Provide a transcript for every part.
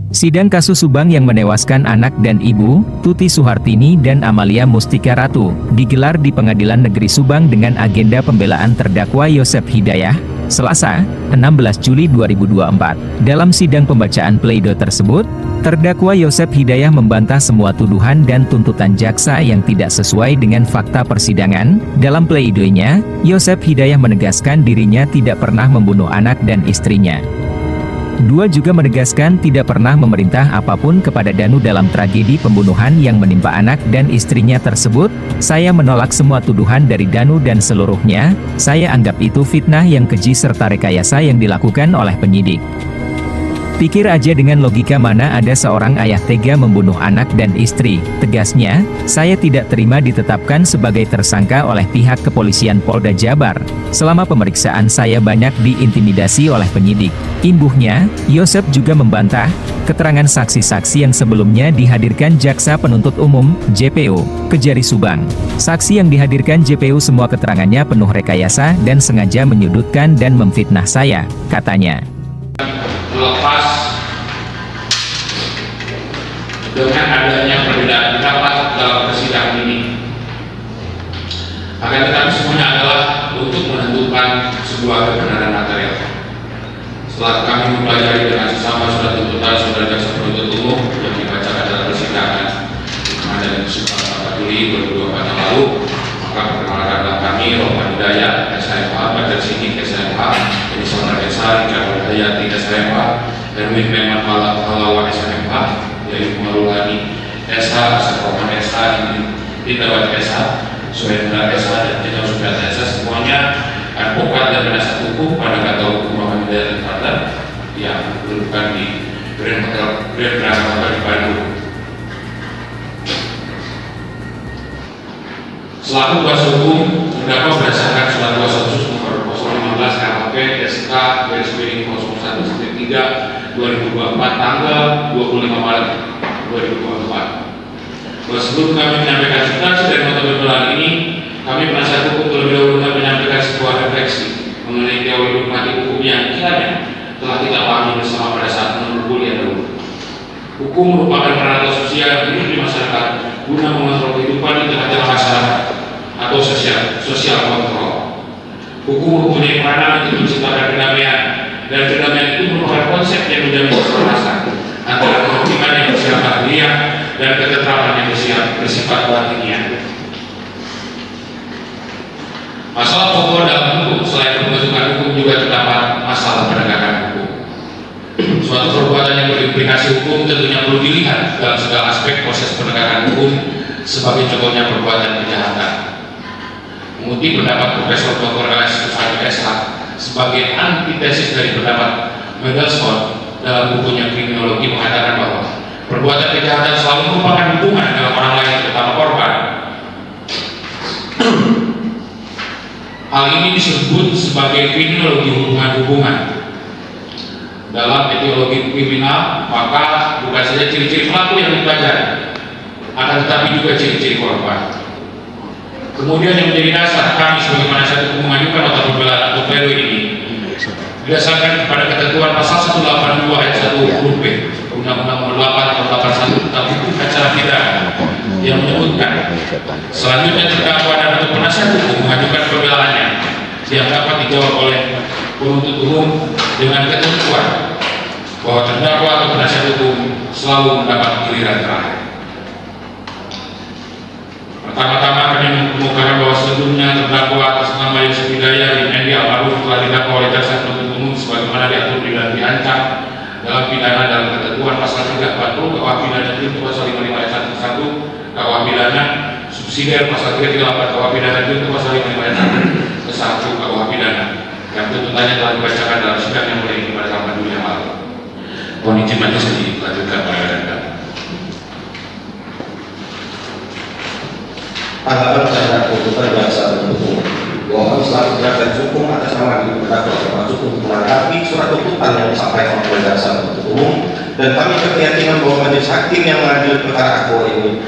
Sidang kasus Subang yang menewaskan anak dan ibu, Tuti Suhartini dan Amalia Mustika Ratu, digelar di Pengadilan Negeri Subang dengan agenda pembelaan terdakwa Yosep Hidayah, Selasa, 16 Juli 2024. Dalam sidang pembacaan pleido tersebut, terdakwa Yosep Hidayah membantah semua tuduhan dan tuntutan jaksa yang tidak sesuai dengan fakta persidangan. Dalam pleidoinya, Yosep Hidayah menegaskan dirinya tidak pernah membunuh anak dan istrinya. Dua juga menegaskan tidak pernah memerintah apapun kepada Danu dalam tragedi pembunuhan yang menimpa anak dan istrinya tersebut. Saya menolak semua tuduhan dari Danu dan seluruhnya. Saya anggap itu fitnah yang keji serta rekayasa yang dilakukan oleh penyidik. Pikir aja dengan logika mana ada seorang ayah tega membunuh anak dan istri, tegasnya. Saya tidak terima ditetapkan sebagai tersangka oleh pihak kepolisian Polda Jabar. Selama pemeriksaan saya banyak diintimidasi oleh penyidik. Imbuhnya, Yosep juga membantah keterangan saksi-saksi yang sebelumnya dihadirkan Jaksa Penuntut Umum, JPU, Kejari Subang. Saksi yang dihadirkan JPU semua keterangannya penuh rekayasa dan sengaja menyudutkan dan memfitnah saya, katanya. Melepas dengan adanya perbedaan pendapat dalam persidangan ini, akan tetapi semuanya adalah untuk menentukan sebuah kebenaran material. Setelah kami mempelajari dengan sesama surat tuntutan saudara jaksa penuntut umum yang dibacakan dalam persidangan pada 4 Juli 2024 yang lalu, maka perkenalkan kami Rohman Hidayat, SMA, Badan Sidik SMA, ini saudara Esa, Rijal Hidayati SMA, Erwin Meman Halawan SMA, yaitu Marulani SH, Asep Rohman SH, Ditawat SH, Suhendra SH, dan Jenderal Subyata SH, semuanya advokat dan penasihat hukum pada kata hukum Rohman Hidayat Fadlan yang berdudukan di Grand Hotel di Bandung. Selaku kuasa hukum terdakwa berdasarkan surat kuasa khusus nomor 015 KHP SK garis-miring 01-3 2024 tanggal 25 Maret 2024. Sebelum kami menyampaikan substansi dari nota pembelaan ini, kami penasihat hukum terlebih dahulu menyampaikan sebuah refleksi mengenai teori dogmatik hukum yang kiranya telah kita pahami bersama pada saat menempuh kuliah dahulu. Hukum merupakan peralatan sosial yang hidup di masyarakat guna mengontrol kehidupan di tengah-tengah masyarakat atau sosial kontrol. Hukum mempunyai peranan untuk menciptakan kedamaian, dan kedamaian itu merupakan konsep yang menjamin keselarasan antara kehakiman yang bersifat lahiriah dan ketentraman yang bersifat batiniah. Masalah pokok dalam hukum selain pembentukan hukum juga terdapat masalah penegakan hukum. Suatu perbuatan yang berimplikasi hukum tentunya perlu dilihat dalam segala aspek proses penegakan hukum, sebagai contohnya perbuatan kejahatan. Mengutip pendapat Profesor Dr. S. Sufani SH sebagai antitesis dari pendapat Mendelssohn dalam bukunya Kriminologi mengatakan bahwa perbuatan kejahatan selalu merupakan hubungan dalam orang lain, terutama korban. Hal ini disebut sebagai kriminologi hubungan-hubungan. Dalam etiologi kriminal, maka bukan saja ciri-ciri pelaku yang dipelajari, akan tetapi juga ciri-ciri korban. Kemudian yang menjadi dasar kami sebagai penasihat hukum mengajukan nota pembelaan atau pledoi ini berdasarkan kepada ketentuan pasal 182 ayat 1 huruf B Undang-Undang Nomor 8 Tahun 81 tentang hukum acara pidana yang menyebutkan selanjutnya terdakwa dan atau penasihat hukum mengajukan pembelaannya yang dapat dijawab oleh penuntut umum dengan ketentuan bahwa terdakwa atau penasihat hukum selalu mendapat giliran terakhir. Pertama-tama kami mengemukakan bahwa sebelumnya terdakwa atas nama Yosep Hidayah bin Endi almarhum telah didakwa oleh jaksa penuntut umum sebagaimana diatur dan diancam dalam pidana dalam ketentuan pasal 340 KUH pidana junto pasal 55 ayat 1 KUH pidana subsidiar pasal 338 KUH pidana junto pasal 55 ayat 1 ke 1 KUH pidana yang tuntutannya telah dibacakan dalam sidang yang mulai pada tanggal 2 yang lalu. Mohon izin majelis dilanjutkan pada anda. Tanggapan terhadap tuntutan jaksa penuntut umum. Mohon selaku penasihat hukum atas nama terdakwa termasuk untuk melengkapi surat tuntutan yang disampaikan oleh jaksa penuntut umum, dan kami berkeyakinan bahwa majelis hakim yang mengadili perkara akuo ini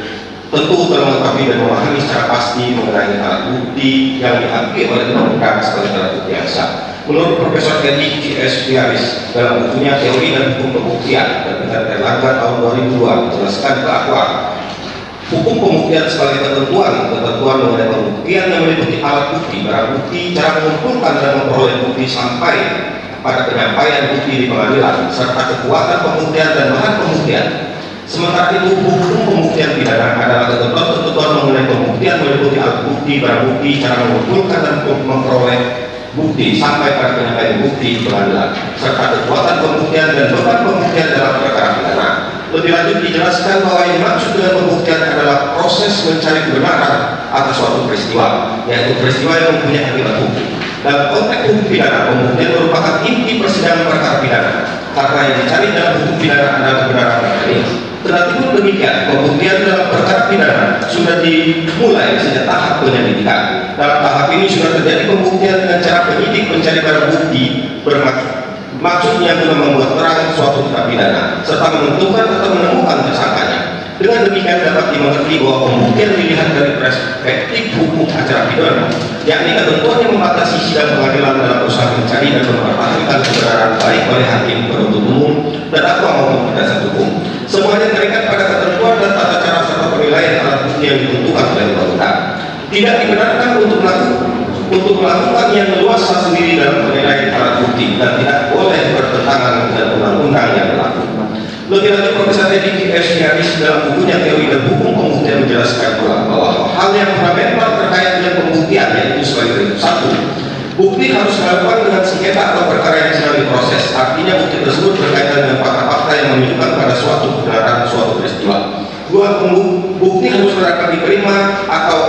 tentu telah mengetahui dan memahami secara pasti mengenai alat bukti yang diakui oleh pemerintah sebagai alat bukti yang sah. Menurut Profesor Edi C.S. Fiaris dalam bukunya Teori dan Hukum Pembuktian terbit Erlangga tahun 2002 menjelaskan bahwa hukum pembuktian sebagai ketentuan mengenai pembuktian yang meliputi alat bukti, barang bukti, cara mengumpulkan dan memperoleh bukti sampai pada penyampaian bukti di pengadilan, serta kekuatan pembuktian dan bahan pembuktian. Sementara itu, hukum pembuktian pidana adalah ketentuan mengenai pembuktian meliputi alat bukti, barang bukti, cara mengumpulkan dan memperoleh bukti sampai pada penyampaian bukti di pengadilan, serta kekuatan pembuktian dan beban pembuktian dalam perkara pidana. Lebih lanjut dijelaskan bahwa yang dimaksud dengan pembuktian adalah proses mencari kebenaran atas suatu peristiwa, yaitu peristiwa yang mempunyai akibat hukum. Dalam konteks hukum pidana, pembuktian merupakan inti persidangan perkara pidana, karena yang dicari dalam hukum pidana adalah kebenaran materi. Kendati pun demikian, pembuktian dalam perkara pidana sudah dimulai sejak tahap penyelidikan. Dalam tahap ini sudah terjadi pembuktian dengan cara penyidik mencari barang bukti maksudnya guna membuat terang suatu tindak pidana serta menentukan atau menemukan tersangkanya. Dengan demikian dapat dimengerti bahwa pembuktian dilihat dari perspektif hukum acara pidana, yakni ketentuan yang membatasi sidang pengadilan dalam usaha mencari dan mempertahankan kebenaran baik oleh hakim, penuntut umum, dan terdakwa maupun penasihat hukum. Semuanya terikat pada ketentuan dan tata cara serta penilaian alat bukti yang ditentukan oleh undang-undang. Tidak dibenarkan untuk melakukan yang leluasa sendiri dalam penilaian alat bukti dan tidak boleh bertentangan dengan undang-undang yang berlaku. Lebih lanjut, Profesor Edi C.S. Fiaris dalam bukunya Teori dan Hukum Pembuktian menjelaskan bahwa hal yang fundamental terkait dengan pembuktian yaitu sebagai berikut. 1. Bukti harus dilakukan dengan sengketa atau perkara yang sedang diproses. Artinya bukti tersebut berkaitan dengan fakta-fakta yang menunjukkan pada suatu kebenaran suatu peristiwa. 2. Bukti harus dapat diterima atau